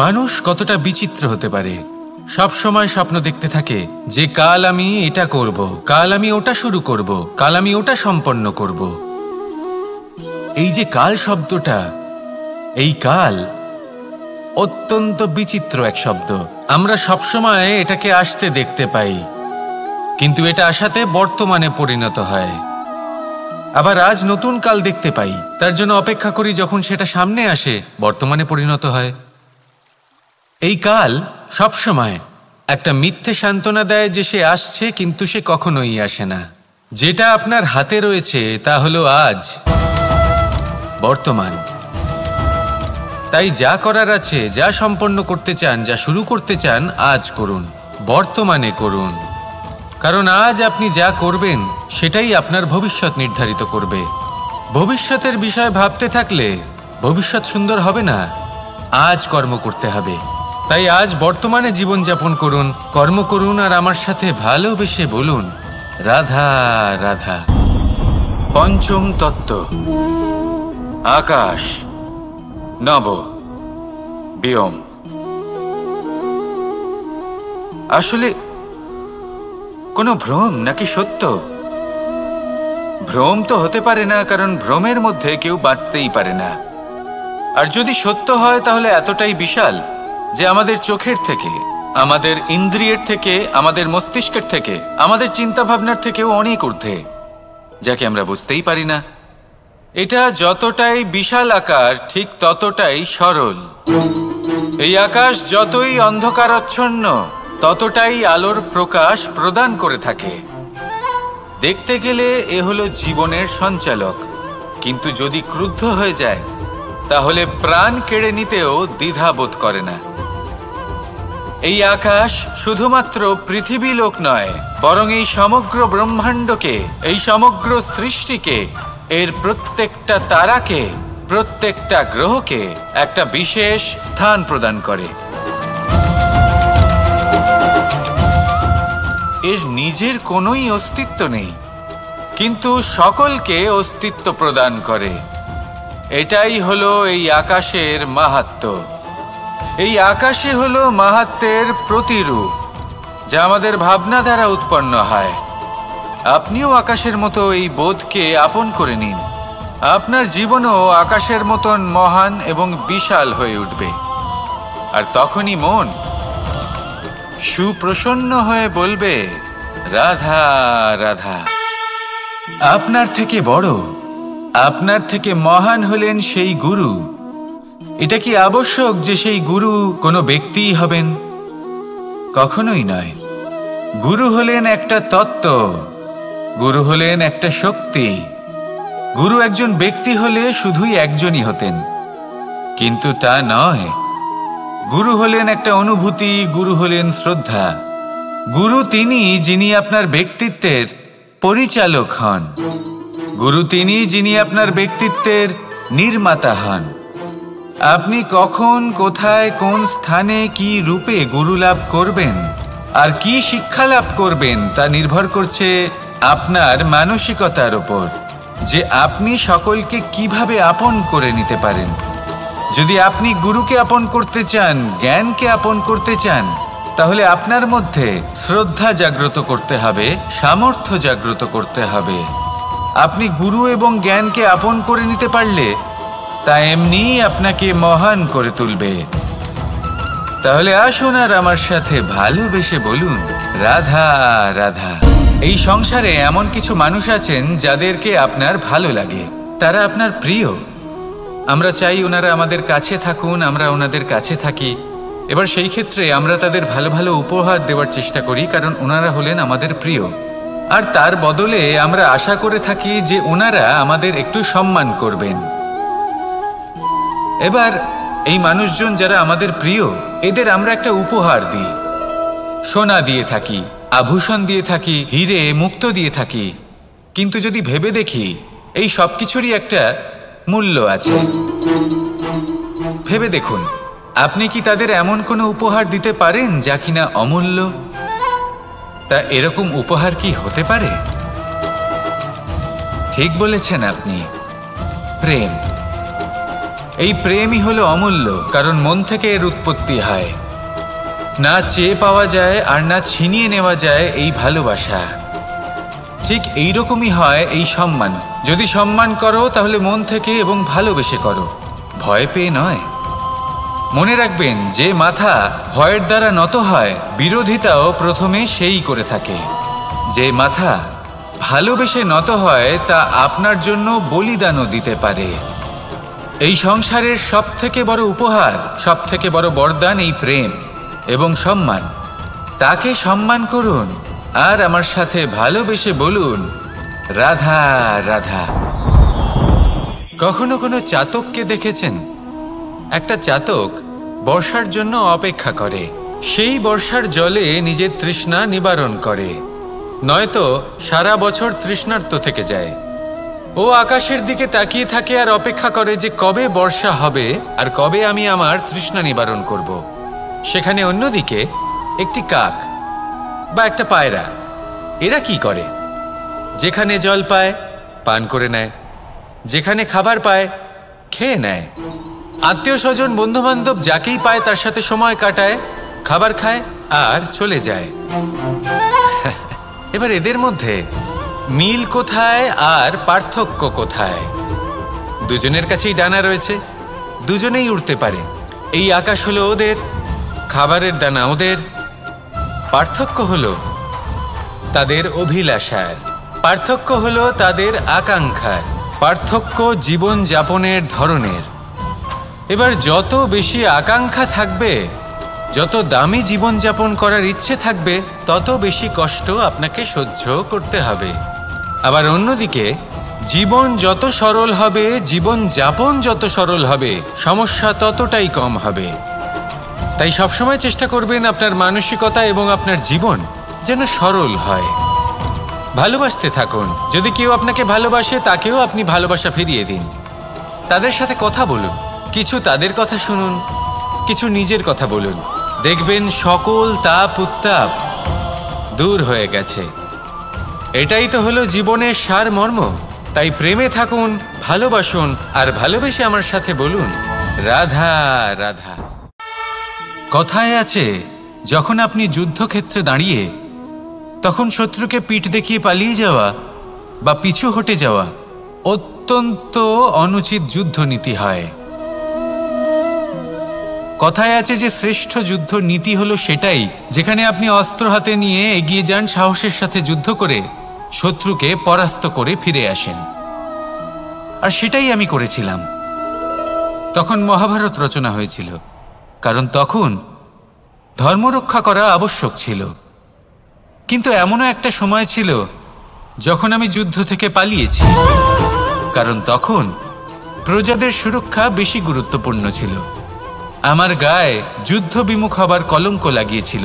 মানুষ কতটা বিচিত্র হতে পারে। সব সময় স্বপ্ন দেখতে থাকে যে কাল আমি এটা করব, কাল আমি ওটা শুরু করব, কাল আমি ওটা সম্পন্ন করব। এই যে কাল শব্দটা, এই কাল অত্যন্ত বিচিত্র এক শব্দ। আমরা সবসময় এটাকে আসতে দেখতে পাই, কিন্তু এটা আসাতে বর্তমানে পরিণত হয়। আবার আজ নতুন কাল দেখতে পাই, তার জন্য অপেক্ষা করি, যখন সেটা সামনে আসে বর্তমানে পরিণত হয়। এই কাল সবসময় একটা মিথ্যে সান্ত্বনা দেয় যে সে আসছে, কিন্তু সে কখনোই আসে না। যেটা আপনার হাতে রয়েছে তা হলো আজ, বর্তমান। তাই যা করার আছে, যা সম্পন্ন করতে চান, যা শুরু করতে চান, আজ করুন, বর্তমানে করুন। কারণ আজ আপনি যা করবেন সেটাই আপনার ভবিষ্যৎ নির্ধারিত করবে। ভবিষ্যতের বিষয় ভাবতে থাকলে ভবিষ্যৎ সুন্দর হবে না। আজ কর্ম করতে হবে। তাই আজ বর্তমানে জীবনযাপন করুন, কর্ম করুন, আর আমার সাথে ভালোবেসে বলুন রাধা রাধা। পঞ্চম তত্ত্ব, আকাশ, নব, ব্যোম। আসলে কোনো ভ্রম নাকি সত্য? ভ্রম তো হতে পারে না, কারণ ভ্রমের মধ্যে কেউ বাঁচতেই পারে না। আর যদি সত্য হয় তাহলে এতটাই বিশাল যে আমাদের চোখের থেকে, আমাদের ইন্দ্রিয়ের থেকে, আমাদের মস্তিষ্কের থেকে, আমাদের চিন্তা ভাবনার থেকেও অনেক ঊর্ধ্বে, যাকে আমরা বুঝতেই পারি না। এটা যতটাই বিশাল আকার, ঠিক ততটাই সরল। এই আকাশ যতই অন্ধকারাচ্ছন্ন, ততটাই আলোর প্রকাশ প্রদান করে থাকে। দেখতে গেলে এ হলো জীবনের সঞ্চালক, কিন্তু যদি ক্রুদ্ধ হয়ে যায় তাহলে প্রাণ কেড়ে নিতেও দ্বিধাবোধ করে না। এই আকাশ শুধুমাত্র পৃথিবী লোক নয়, বরং এই সমগ্র ব্রহ্মাণ্ডকে, এই সমগ্র সৃষ্টিকে, এর প্রত্যেকটা তারাকে, প্রত্যেকটা গ্রহকে একটা বিশেষ স্থান প্রদান করে। এর নিজের কোনোই অস্তিত্ব নেই, কিন্তু সকলকে অস্তিত্ব প্রদান করে। এটাই হলো এই আকাশের মাহাত্ম্য। এই আকাশে হলো মাহাত্ম্যের প্রতিরূপ, যা আমাদের ভাবনা দ্বারা উৎপন্ন হয়। আপনিও আকাশের মতো এই বোধকে আপন করে নিন। আপনার জীবনও আকাশের মতন মহান এবং বিশাল হয়ে উঠবে। আর তখনই মন সুপ্রসন্ন হয়ে বলবে রাধা রাধা। আপনার থেকে বড়, আপনার থেকে মহান হলেন সেই গুরু। এটা কি আবশ্যক যে সেই গুরু কোনো ব্যক্তিই হবেন? কখনোই নয়। গুরু হলেন একটা তত্ত্ব, গুরু হলেন একটা শক্তি। গুরু একজন ব্যক্তি হলে শুধুই একজনই হতেন, কিন্তু তা নয়। গুরু হলেন একটা অনুভূতি, গুরু হলেন শ্রদ্ধা। গুরু তিনি যিনি আপনার ব্যক্তিত্বের পরিচালক হন। গুরু তিনি যিনি আপনার ব্যক্তিত্বের নির্মাতা হন। আপনি কখন, কোথায়, কোন স্থানে, কি রূপে গুরু লাভ করবেন আর কি শিক্ষা লাভ করবেন তা নির্ভর করছে আপনার মানসিকতার উপর, যে আপনি সকলকে কিভাবে আপন করে নিতে পারেন। যদি আপনি গুরুকে আপন করতে চান, জ্ঞানকে আপন করতে চান, তাহলে আপনার মধ্যে শ্রদ্ধা জাগ্রত করতে হবে, সামর্থ্য জাগ্রত করতে হবে। আপনি গুরু এবং জ্ঞানকে আপন করে নিতে পারলে তা এমনিই আপনাকে মহান করে তুলবে। তাহলে আসুন আর আমার সাথে ভালোবেসে বলুন রাধা রাধা। এই সংসারে এমন কিছু মানুষ আছেন যাদেরকে আপনার ভালো লাগে, তারা আপনার প্রিয়। আমরা চাই ওনারা আমাদের কাছে থাকুন, আমরা ওনাদের কাছে থাকি। এবার সেই ক্ষেত্রে আমরা তাদের ভালো ভালো উপহার দেওয়ার চেষ্টা করি, কারণ ওনারা হলেন আমাদের প্রিয়। আর তার বদলে আমরা আশা করে থাকি যে ওনারা আমাদের একটু সম্মান করবেন। এবার এই মানুষজন যারা আমাদের প্রিয়, এদের আমরা একটা উপহার দিই। সোনা দিয়ে থাকি, আভূষণ দিয়ে থাকি, হিরে মুক্ত দিয়ে থাকি। কিন্তু যদি ভেবে দেখি, এই সব কিছুরই একটা মূল্য আছে। ভেবে দেখুন, আপনি কি তাদের এমন কোনো উপহার দিতে পারেন যা কিনা অমূল্য? তা এরকম উপহার কি হতে পারে? ঠিক বলেছেন আপনি, প্রেম। এই প্রেমই হলো অমূল্য, কারণ মন থেকে এর উৎপত্তি হয়। না চেয়ে পাওয়া যায় আর না ছিনিয়ে নেওয়া যায় এই ভালোবাসা। ঠিক এইরকমই হয় এই সম্মান। যদি সম্মান করো তাহলে মন থেকে এবং ভালোবেসে করো, ভয় পেয়ে নয়। মনে রাখবেন, যে মাথা ভয়ের দ্বারা নত হয়, বিরোধিতাও প্রথমে সেই করে থাকে। যে মাথা ভালোবেসে নত হয় তা আপনার জন্য বলিদানও দিতে পারে। এই সংসারের সবথেকে বড় উপহার, সবথেকে বড় বরদান এই প্রেম এবং সম্মান। তাকে সম্মান করুন আর আমার সাথে ভালোবেসে বলুন, রাধা রাধা। কখনো কোনো চাতককে দেখেছেন? একটা চাতক বর্ষার জন্য অপেক্ষা করে। সেই বর্ষার জলে নিজের তৃষ্ণা নিবারণ করে, নয়তো সারা বছর তৃষ্ণার্ত থেকে যায়। ও আকাশের দিকে তাকিয়ে থাকে আর অপেক্ষা করে যে কবে বর্ষা হবে আর কবে আমি আমার তৃষ্ণা নিবারণ করব। সেখানে অন্যদিকে একটি কাক বা একটা পায়রা, এরা কি করে? যেখানে জল পায় পান করে নেয়, যেখানে খাবার পায় খেয়ে নেয়, আত্মীয় স্বজন বন্ধুবান্ধব যাকেই পায় তার সাথে সময় কাটায়, খাবার খায় আর চলে যায়। এবার এদের মধ্যে মিল কোথায় আর পার্থক্য কোথায়? দুজনের কাছেই ডানা রয়েছে, দুজনেই উড়তে পারে। এই আকাশ হলো ওদের, খাবারের দানা ওদের। পার্থক্য হলো তাদের অভিলাষার, পার্থক্য হলো তাদের আকাঙ্ক্ষার, পার্থক্য জীবন যাপনের ধরনের। এবার যত বেশি আকাঙ্ক্ষা থাকবে, যত দামি জীবনযাপন করার ইচ্ছে থাকবে, তত বেশি কষ্ট আপনাকে সহ্য করতে হবে। আবার অন্যদিকে জীবন যত সরল হবে, জীবন যাপন যত সরল হবে, সমস্যা ততটাই কম হবে। তাই সবসময় চেষ্টা করবেন আপনার মানসিকতা এবং আপনার জীবন যেন সরল হয়। ভালোবাসতে থাকুন। যদি কেউ আপনাকে ভালোবাসে, তাকেও আপনি ভালোবাসা ফিরিয়ে দিন। তাদের সাথে কথা বলুন, কিছু তাদের কথা শুনুন, কিছু নিজের কথা বলুন। দেখবেন সকল তাপ উত্তাপ দূর হয়ে গেছে। এটাই তো হলো জীবনের সারমর্ম। তাই প্রেমে থাকুন, ভালোবাসুন, আর ভালোবেসে আমার সাথে বলুন, রাধা রাধা। কথায় আছে, যখন আপনি যুদ্ধক্ষেত্রে দাঁড়িয়ে, তখন শত্রুকে পিঠ দেখিয়ে পালিয়ে যাওয়া বা পিছু হটে যাওয়া অত্যন্ত অনুচিত যুদ্ধনীতি হয়। কথায় আছে যে শ্রেষ্ঠ যুদ্ধ নীতি হলো সেটাই যেখানে আপনি অস্ত্র হাতে নিয়ে এগিয়ে যান, সাহসের সাথে যুদ্ধ করে শত্রুকে পরাস্ত করে ফিরে আসেন। আর সেটাই আমি করেছিলাম। তখন মহাভারত রচনা হয়েছিল, কারণ তখন ধর্মরক্ষা করা আবশ্যক ছিল। কিন্তু এমনও একটা সময় ছিল যখন আমি যুদ্ধ থেকে পালিয়েছি, কারণ তখন প্রজাদের সুরক্ষা বেশি গুরুত্বপূর্ণ ছিল। আমার গায়ে যুদ্ধ বিমুখ হবার কলঙ্ক লাগিয়েছিল।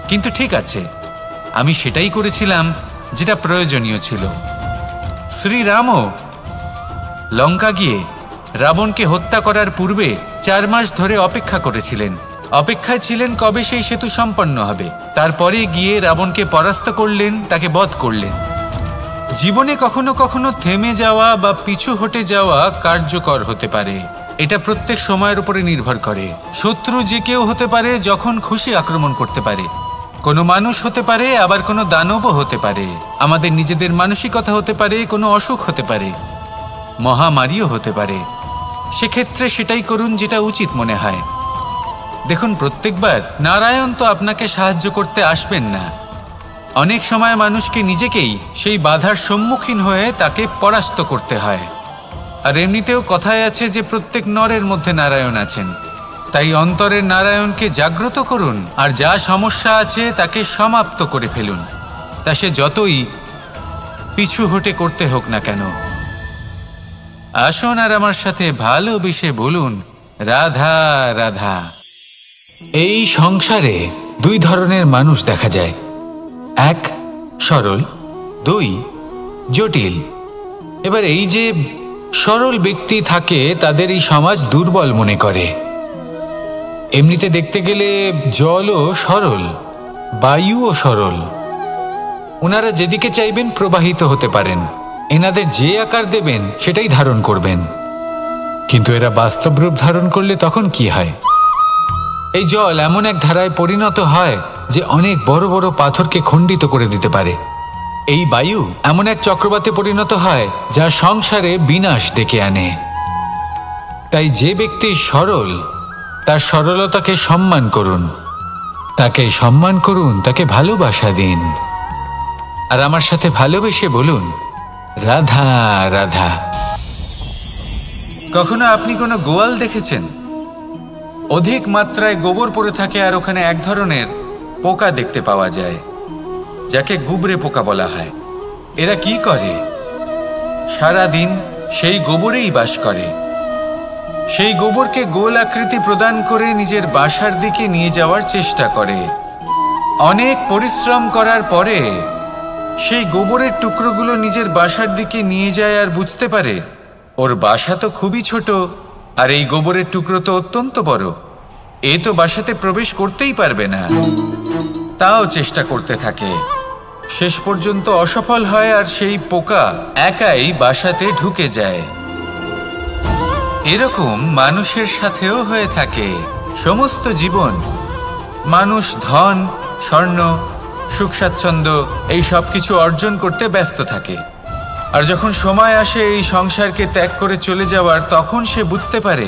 কিন্তু ঠিক আছে, আমি সেটাই করেছিলাম যেটা প্রয়োজনীয় ছিল। শ্রীরামও লঙ্কা গিয়ে রাবণকে হত্যা করার পূর্বে 4 মাস ধরে অপেক্ষা করেছিলেন। অপেক্ষায় ছিলেন কবে সেই সেতু সম্পন্ন হবে। তারপরে গিয়ে রাবণকে পরাস্ত করলেন, তাকে বধ করলেন। জীবনে কখনো কখনো থেমে যাওয়া বা পিছু হটে যাওয়া কার্যকর হতে পারে। এটা প্রত্যেক সময়ের উপরে নির্ভর করে। শত্রু যে কেউ হতে পারে, যখন খুশি আক্রমণ করতে পারে। কোনো মানুষ হতে পারে, আবার কোনো দানবও হতে পারে। আমাদের নিজেদের মানসিকতা হতে পারে, কোনো অসুখ হতে পারে, মহামারীও হতে পারে। সেক্ষেত্রে সেটাই করুন যেটা উচিত মনে হয়। দেখুন, প্রত্যেকবার নারায়ণ তো আপনাকে সাহায্য করতে আসবেন না। অনেক সময় মানুষকে নিজেকেই সেই বাধার সম্মুখীন হয়ে তাকে পরাস্ত করতে হয়। আর এমনিতেও কথায় আছে যে প্রত্যেক নরের মধ্যে নারায়ণ আছেন। তাই অন্তরের নারায়ণকে জাগ্রত করুন, আর যা সমস্যা আছে তাকে সমাপ্ত করে ফেলুন, তা সে যতই পিছু হটে করতে হোক না কেন। আসুন আর আমার সাথে ভালোবেসে বলুন, রাধা রাধা। এই সংসারে 2 ধরনের মানুষ দেখা যায়, 1 সরল, 2 জটিল। এবার এই যে সরল ব্যক্তি থাকে, তাদের এই সমাজ দুর্বল মনে করে। এমনিতে দেখতে গেলে জলও সরল, বায়ুও সরল। ওনারা যেদিকে চাইবেন প্রবাহিত হতে পারেন। এনাদের যে আকার দেবেন সেটাই ধারণ করবেন। কিন্তু এরা বাস্তব রূপ ধারণ করলে তখন কি হয়? এই জল এমন এক ধারায় পরিণত হয় যে অনেক বড় বড় পাথরকে খণ্ডিত করে দিতে পারে। এই বায়ু এমন এক চক্রবাতে পরিণত হয় যা সংসারে বিনাশ ডেকে আনে। তাই যে ব্যক্তি সরল, তার সরলতাকে সম্মান করুন, তাকে সম্মান করুন, তাকে ভালোবাসা দিন। আর আমার সাথে ভালোবেসে বলুন, রাধা রাধা। কখনো আপনি কোনো গোয়াল দেখেছেন? অধিক মাত্রায় গোবর পড়ে থাকে আর ওখানে এক ধরনের পোকা দেখতে পাওয়া যায়, যাকে গুবরে পোকা বলা হয়। এরা কি করে? সারাদিন সেই গোবরেই বাস করে। সেই গোবরকে গোল আকৃতি প্রদান করে নিজের বাসার দিকে নিয়ে যাওয়ার চেষ্টা করে। অনেক পরিশ্রম করার পরে সেই গোবরের টুকরোগুলো নিজের বাসার দিকে নিয়ে যায় আর বুঝতে পারে ওর বাসা তো খুবই ছোট, আর এই গোবরের টুকরো তো অত্যন্ত বড়। এ তো বাসাতে প্রবেশ করতেই পারবে না। তাও চেষ্টা করতে থাকে, শেষ পর্যন্ত অসফল হয় আর সেই পোকা একাই বাসাতে ঢুকে যায়। এরকম মানুষের সাথেও হয়ে থাকে। সমস্ত জীবন মানুষ ধন, স্বর্ণ, সুখ স্বাচ্ছন্দ্য এই সব কিছু অর্জন করতে ব্যস্ত থাকে। আর যখন সময় আসে এই সংসারকে ত্যাগ করে চলে যাওয়ার, তখন সে বুঝতে পারে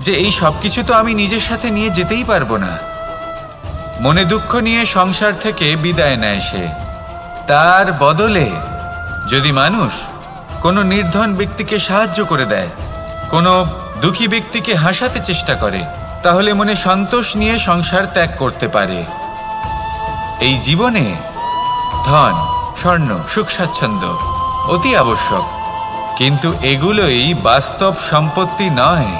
যে এই সব কিছু তো আমি নিজের সাথে নিয়ে যেতেই পারবো না। মনে দুঃখ নিয়ে সংসার থেকে বিদায় নেয় সে। তার বদলে যদি মানুষ কোনো নির্ধন ব্যক্তিকে সাহায্য করে দেয়, কোনো দুঃখী ব্যক্তিকে হাসাতে চেষ্টা করে, তাহলে মনে সন্তোষ নিয়ে সংসার ত্যাগ করতে পারে। এই জীবনে ধন, স্বর্ণ, সুখ স্বাচ্ছন্দ্য অতি আবশ্যক, কিন্তু এগুলোই বাস্তব সম্পত্তি নয়।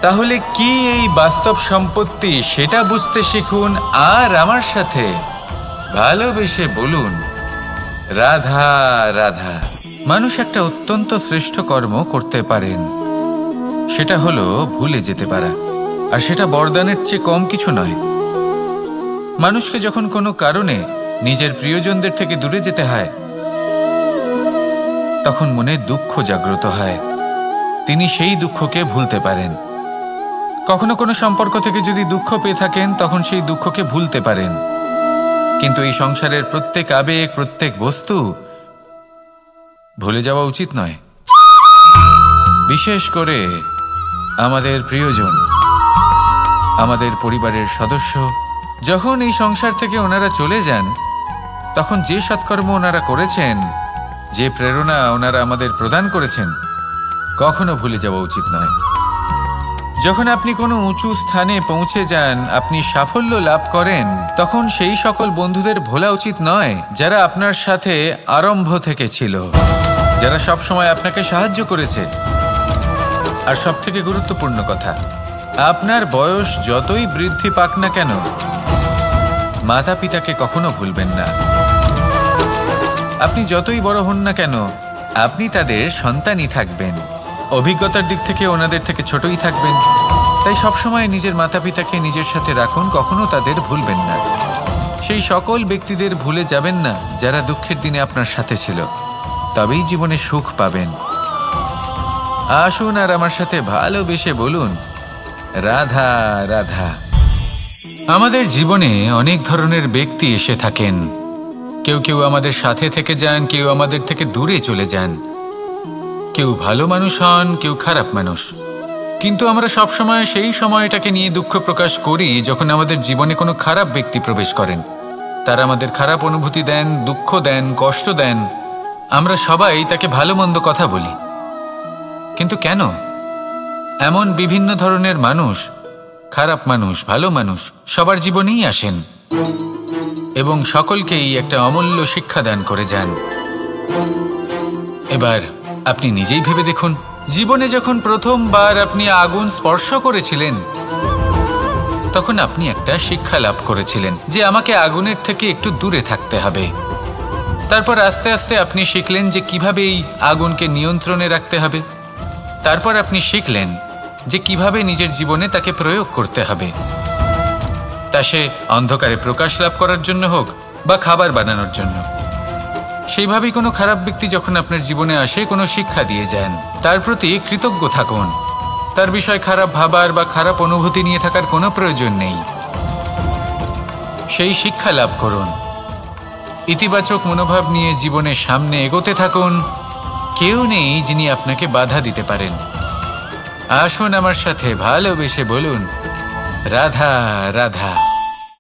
তাহলে কি এই বাস্তব সম্পত্তি, সেটা বুঝতে শিখুন আর আমার সাথে ভালোবেসে বলুন, রাধা রাধা। মানুষ একটা অত্যন্ত শ্রেষ্ঠ কর্ম করতে পারেন, সেটা হলো ভুলে যেতে পারা। আর সেটা বরদানের চেয়ে কম কিছু নয়। মানুষকে যখন কোনো কারণে নিজের প্রিয়জনদের থেকে দূরে যেতে হয়, তখন মনে দুঃখ জাগ্রত হয়। তিনি সেই দুঃখকে ভুলতে পারেন। কখনো কোনো সম্পর্ক থেকে যদি দুঃখ পেয়ে থাকেন, তখন সেই দুঃখকে ভুলতে পারেন। কিন্তু এই সংসারের প্রত্যেক আবেগ, প্রত্যেক বস্তু ভুলে যাওয়া উচিত নয়। বিশেষ করে আমাদের প্রিয়জন, আমাদের পরিবারের সদস্য, যখন এই সংসার থেকে ওনারা চলে যান, তখন যে সৎকর্ম ওনারা করেছেন, যে প্রেরণা ওনারা আমাদের প্রদান করেছেন, কখনো ভুলে যাওয়া উচিত নয়। যখন আপনি কোনো উঁচু স্থানে পৌঁছে যান, আপনি সাফল্য লাভ করেন, তখন সেই সকল বন্ধুদের ভোলা উচিত নয় যারা আপনার সাথে আরম্ভ থেকে ছিল, যারা সব সময় আপনাকে সাহায্য করেছে। আর সবথেকে গুরুত্বপূর্ণ কথা, আপনার বয়স যতই বৃদ্ধি পাক না কেন, মাতা পিতাকে কখনো ভুলবেন না। আপনি যতই বড় হন না কেন, আপনি তাদের সন্তানই থাকবেন। অভিজ্ঞতার দিক থেকে ওনাদের থেকে ছোটই থাকবেন। তাই সবসময় নিজের মাতা পিতাকে নিজের সাথে রাখুন, কখনো তাদের ভুলবেন না। সেই সকল ব্যক্তিদের ভুলে যাবেন না যারা দুঃখের দিনে আপনার সাথে ছিল, তবেই জীবনে সুখ পাবেন। আসুন আর আমার সাথে ভালোবেসে বলুন, রাধা রাধা। আমাদের জীবনে অনেক ধরনের ব্যক্তি এসে থাকেন। কেউ কেউ আমাদের সাথে থেকে যান, কেউ আমাদের থেকে দূরে চলে যান। কেউ ভালো মানুষ হন, কেউ খারাপ মানুষ। কিন্তু আমরা সবসময় সেই সময়টাকে নিয়ে দুঃখ প্রকাশ করি যখন আমাদের জীবনে কোনো খারাপ ব্যক্তি প্রবেশ করেন। তারা আমাদের খারাপ অনুভূতি দেন, দুঃখ দেন, কষ্ট দেন। আমরা সবাই তাকে ভালো মন্দ কথা বলি। কিন্তু কেন? এমন বিভিন্ন ধরনের মানুষ, খারাপ মানুষ, ভালো মানুষ, সবার জীবনেই আসেন এবং সকলকেই একটা অমূল্য শিক্ষা দান করে যান। এবার আপনি নিজেই ভেবে দেখুন, জীবনে যখন প্রথমবার আপনি আগুন স্পর্শ করেছিলেন, তখন আপনি একটা শিক্ষা লাভ করেছিলেন যে আমাকে আগুনের থেকে একটু দূরে থাকতে হবে। তারপর আস্তে আস্তে আপনি শিখলেন যে কিভাবে এই আগুনকে নিয়ন্ত্রণে রাখতে হবে। তারপর আপনি শিখলেন যে কিভাবে নিজের জীবনে তাকে প্রয়োগ করতে হবে, তা সে অন্ধকারে প্রকাশ লাভ করার জন্য হোক বা খাবার বানানোর জন্য। সেইভাবেই কোনো খারাপ ব্যক্তি যখন আপনার জীবনে আসে, কোনো শিক্ষা দিয়ে যান, তার প্রতি কৃতজ্ঞ থাকুন তার বিষয় খারাপ ভাবার বা খারাপ অনুভূতি নিয়ে থাকার কোনো প্রয়োজন নেই। সেই শিক্ষা লাভ করুন, ইতিবাচক মনোভাব নিয়ে জীবনের সামনে এগোতে থাকুন। কেউ নেই যিনি আপনাকে বাধা দিতে পারেন। আসুন আমার সাথে ভালোবেসে বলুন, রাধা রাধা।